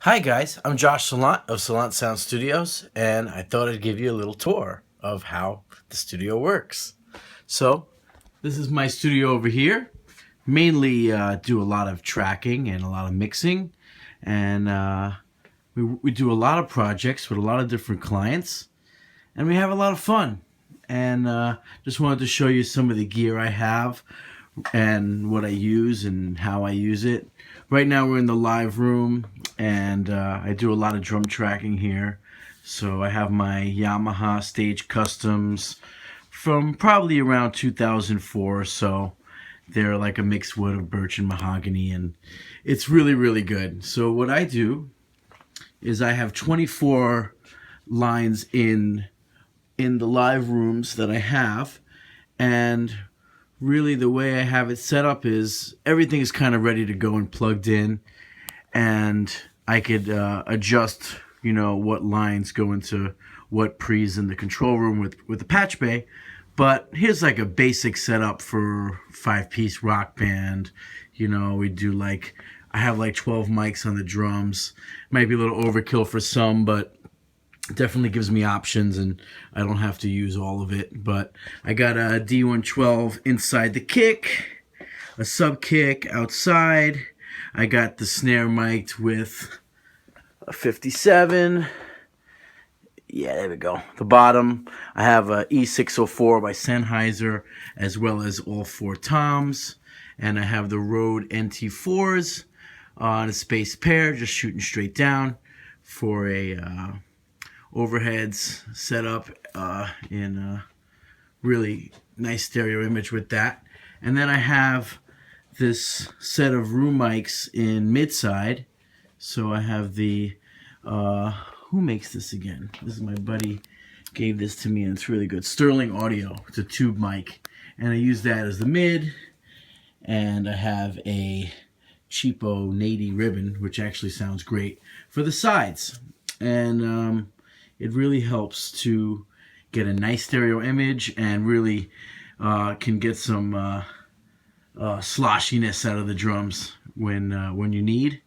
Hi guys, I'm Josh Salant of Salant Sound Studios, and I thought I'd give you a little tour of how the studio works. So, this is my studio over here. Mainly do a lot of tracking and a lot of mixing, and we do a lot of projects with a lot of different clients, and we have a lot of fun. And just wanted to show you some of the gear I have and what I use and how I use it. Right now we're in the live room, and I do a lot of drum tracking here. So I have my Yamaha Stage Customs from probably around 2004 or so. They're like a mixed wood of birch and mahogany, and it's really, really good. So what I do is I have 24 lines in the live rooms that I have, and really the way I have it set up is everything is kind of ready to go and plugged in, and I could adjust, what lines go into what pre's in the control room with the patch bay. But here's like a basic setup for 5-piece rock band. We do I have like 12 mics on the drums. Might be a little overkill for some, but definitely gives me options, and I don't have to use all of it. But I got a D112 inside the kick, a sub kick outside. I got the snare mic'd with a 57. Yeah, there we go. The bottom, I have a E604 by Sennheiser, as well as all 4 toms. And I have the Rode NT4s on a spaced pair, just shooting straight down for a overheads setup in a really nice stereo image with that. And then I have this set of room mics in mid-side. So I have the who makes this again? This is my buddy, gave this to me, and it's really good. Sterling Audio. It's a tube mic, and I use that as the mid. And I have a cheapo Nady ribbon, which actually sounds great for the sides. And it really helps to get a nice stereo image, and really can get some sloshiness out of the drums when you need,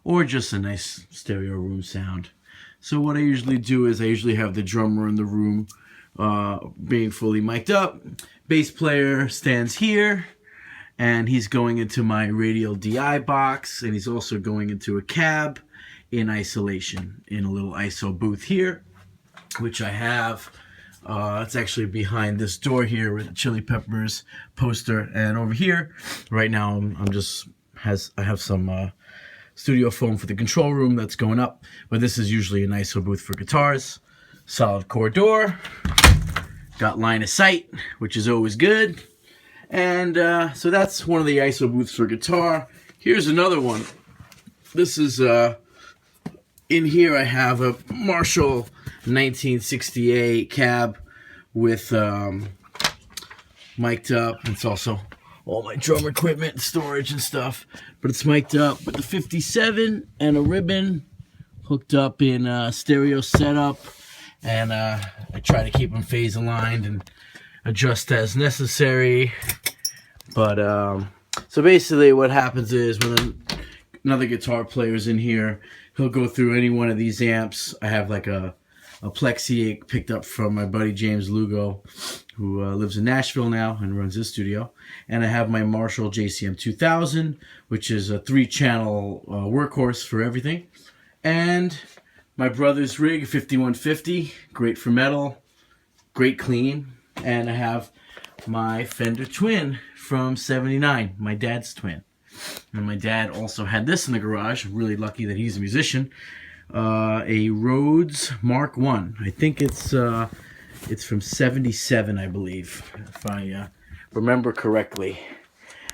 or just a nice stereo room sound. So what I usually do is I usually have the drummer in the room being fully mic'd up. Bass player stands here, and he's going into my radial DI box, and he's also going into a cab in isolation in a little ISO booth here, which I have. It's actually behind this door here with the Chili Peppers poster, and over here right now I have some studio foam for the control room that's going up, but this is usually an ISO booth for guitars. Solid core door, got line of sight, which is always good. And so that's one of the ISO booths for guitar. Here's another one. This is in here I have a Marshall 1968 cab with mic'd up. It's also all my drum equipment, storage and stuff, but it's mic'd up with the 57 and a ribbon hooked up in stereo setup, and I try to keep them phase aligned and adjust as necessary. But so basically what happens is when another guitar player's in here, he'll go through any one of these amps. I have like a Plexi picked up from my buddy James Lugo, who lives in Nashville now and runs his studio. And I have my Marshall JCM 2000, which is a 3-channel workhorse for everything. And my brother's rig 5150, great for metal, great clean. And I have my Fender Twin from '79, my dad's twin. And my dad also had this in the garage. I'm really lucky that he's a musician. A Rhodes Mark I. I think it's from '77, I believe, if I remember correctly.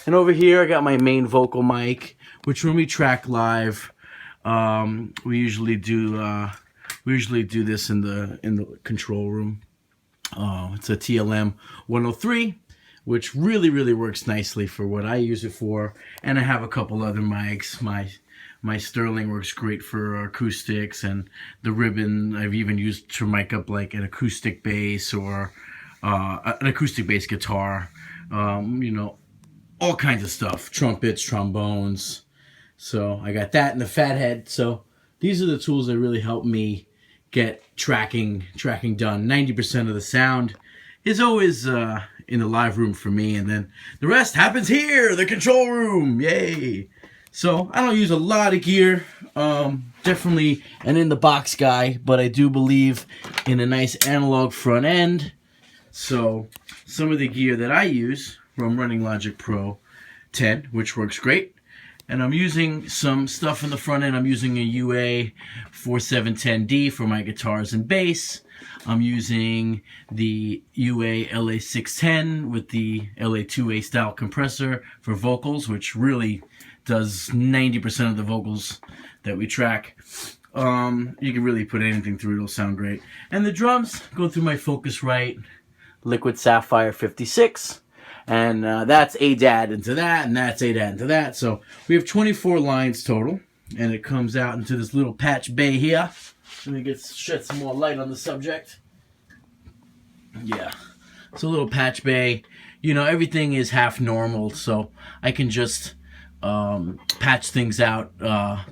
And over here I got my main vocal mic, which when we track live, we usually do this in the control room. It's a TLM 103, which really works nicely for what I use it for. And I have a couple other mics. My Sterling works great for acoustics, and the ribbon I've even used to mic up like an acoustic bass or an acoustic bass guitar. All kinds of stuff, trumpets, trombones. So I got that in the Fathead. So these are the tools that really help me get tracking done. 90% of the sound is always in the live room for me, and then the rest happens here, the control room. Yay! So I don't use a lot of gear. Definitely an in the box guy, but I do believe in a nice analog front end. So some of the gear that I use, I'm running Logic Pro 10, which works great. And I'm using some stuff in the front end. I'm using a UA 4710D for my guitars and bass. I'm using the UA LA610 with the LA2A style compressor for vocals, which really does 90% of the vocals that we track. You can really put anything through it, it'll sound great. And the drums go through my Focusrite Liquid Sapphire 56. And that's ADAT into that, and that's ADAT into that. So we have 24 lines total, and it comes out into this little patch bay here. Let me shed some more light on the subject. Yeah, it's a little patch bay. You know, everything is half normal, so I can just patch things out,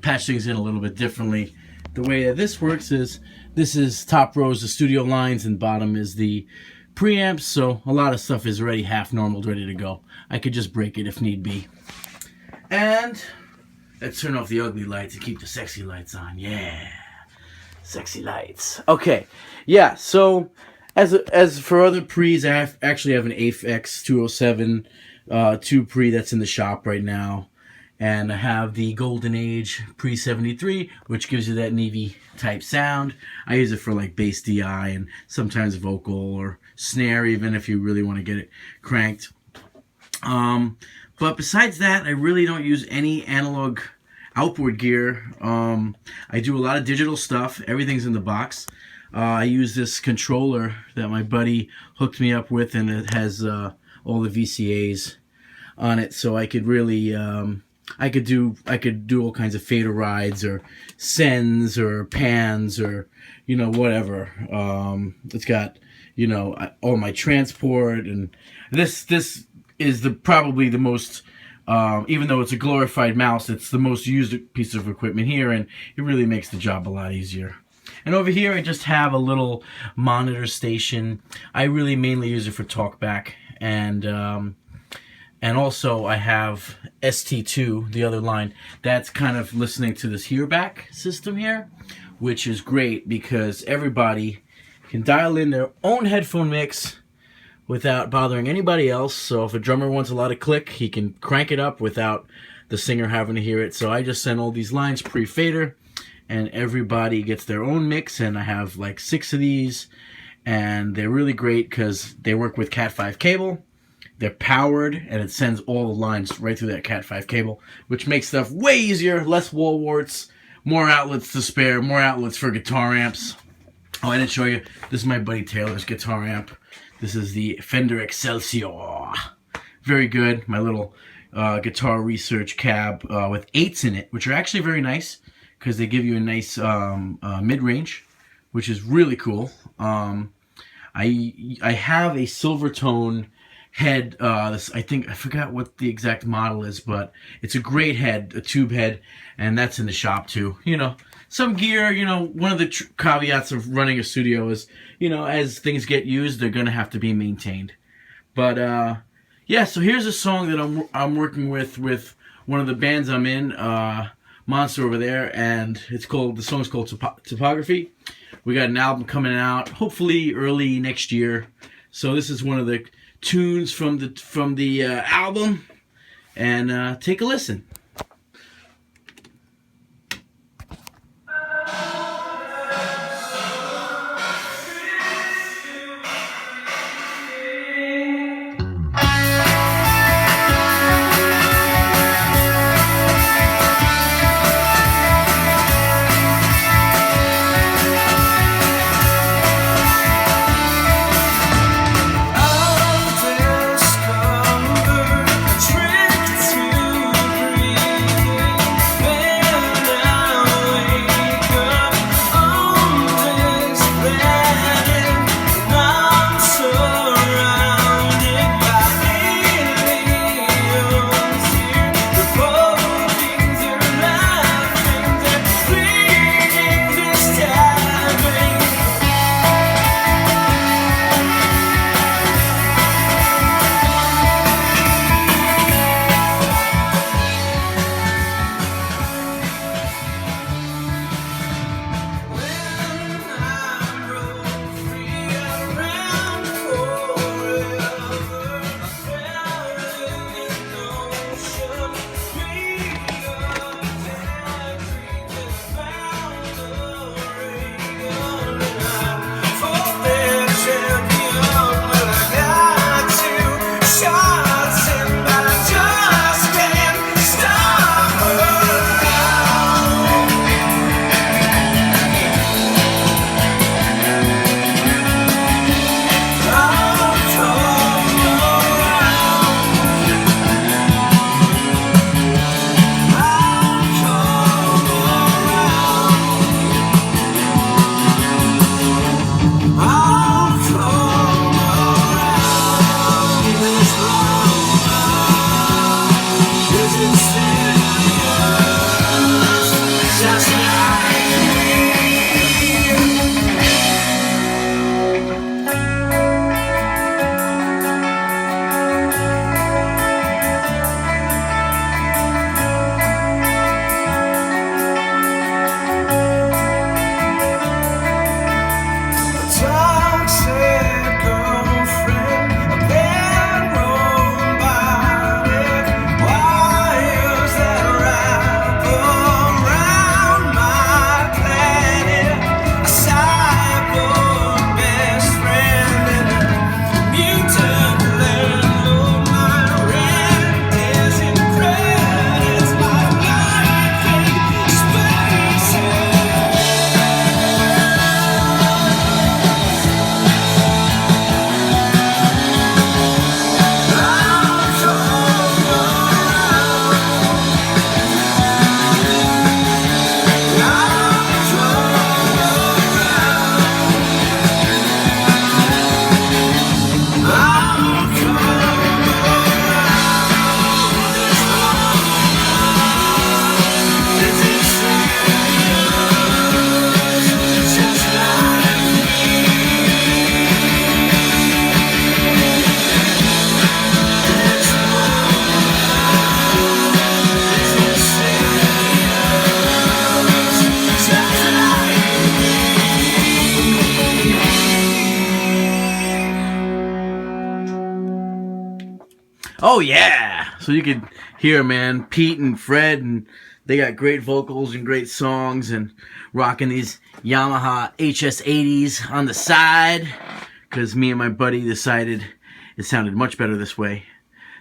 patch things in a little bit differently. The way that this works is, this is top row is the studio lines, and bottom is the preamps, so a lot of stuff is already half normal, ready to go. I could just break it if need be. And let's turn off the ugly lights and keep the sexy lights on. Yeah, sexy lights. Okay, yeah. So as for other pre's, I actually have an AFX 207 2 pre that's in the shop right now, and I have the Golden Age Pre 73, which gives you that Navy type sound. I use it for like bass DI and sometimes vocal or snare, even if you really want to get it cranked. But besides that, I really don't use any analog outboard gear. I do a lot of digital stuff. Everything's in the box. I use this controller that my buddy hooked me up with, and it has all the VCAs on it, so I could really I could do all kinds of fader rides or sends or pans or, you know, whatever. It's got, you know, all my transport, and this is probably the most, even though it's a glorified mouse, it's the most used piece of equipment here, and it really makes the job a lot easier. And over here I just have a little monitor station. I really mainly use it for talkback, and also I have ST2, the other line, that's kind of listening to this hearback system here, which is great because everybody can dial in their own headphone mix without bothering anybody else. So if a drummer wants a lot of click, he can crank it up without the singer having to hear it. So I just send all these lines pre-fader, and everybody gets their own mix, and I have like 6 of these, and they're really great because they work with Cat5 cable. They're powered, and it sends all the lines right through that Cat5 cable, which makes stuff way easier, less wall warts, more outlets to spare, more outlets for guitar amps. Oh, I didn't show you. This is my buddy Taylor's guitar amp. This is the Fender Excelsior. Very good. My little guitar research cab with 8s in it, which are actually very nice because they give you a nice mid-range, which is really cool. I have a Silvertone head. I forgot what the exact model is, but it's a great head, a tube head, and that's in the shop too. You know, some gear, you know, one of the caveats of running a studio is, you know, as things get used, they're gonna have to be maintained. But yeah, so here's a song that I'm working with one of the bands I'm in, Monster over there, and the song's called Topography. We got an album coming out hopefully early next year. So this is one of the tunes from the album, and take a listen. I'll discover a trick to breathe. Oh yeah! So you could hear, man, Pete and Fred, and they got great vocals and great songs, and rocking these Yamaha HS80s on the side, because me and my buddy decided it sounded much better this way.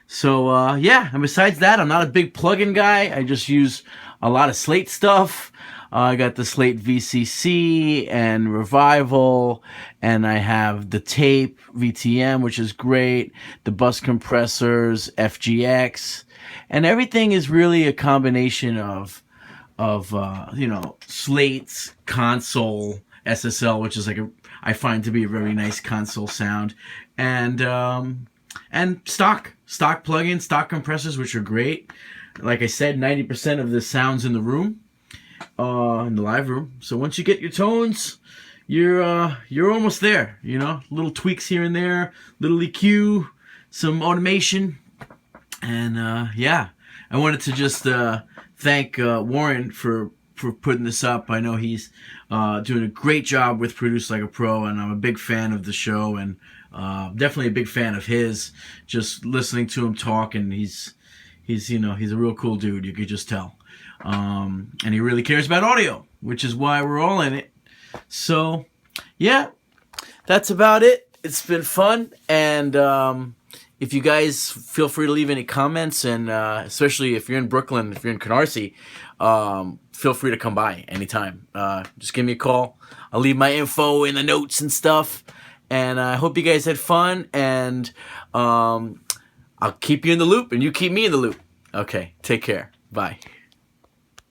So yeah, and besides that, I'm not a big plugin guy. I just use a lot of Slate stuff. I got the Slate VCC and Revival, and I have the tape VTM, which is great, the bus compressors, FGX, and everything is really a combination of you know, Slate's console SSL, which is like I find to be a very nice console sound, and stock plugins, stock compressors, which are great. Like I said, 90% of the sounds in the room, in the live room. So once you get your tones, you're almost there. You know, little tweaks here and there, little EQ, some automation, and yeah. I wanted to just thank Warren for putting this up. I know he's doing a great job with Produce Like a Pro, and I'm a big fan of the show, and definitely a big fan of his. Just listening to him talk, and he's you know, he's a real cool dude. You could just tell, and he really cares about audio, which is why we're all in it. So yeah, that's about it. It's been fun, and if you guys feel free to leave any comments, and especially if you're in Brooklyn, if you're in Canarsie, feel free to come by anytime. Just give me a call. I'll leave my info in the notes and stuff. And I hope you guys had fun, and I'll keep you in the loop, and you keep me in the loop. Okay, take care. Bye.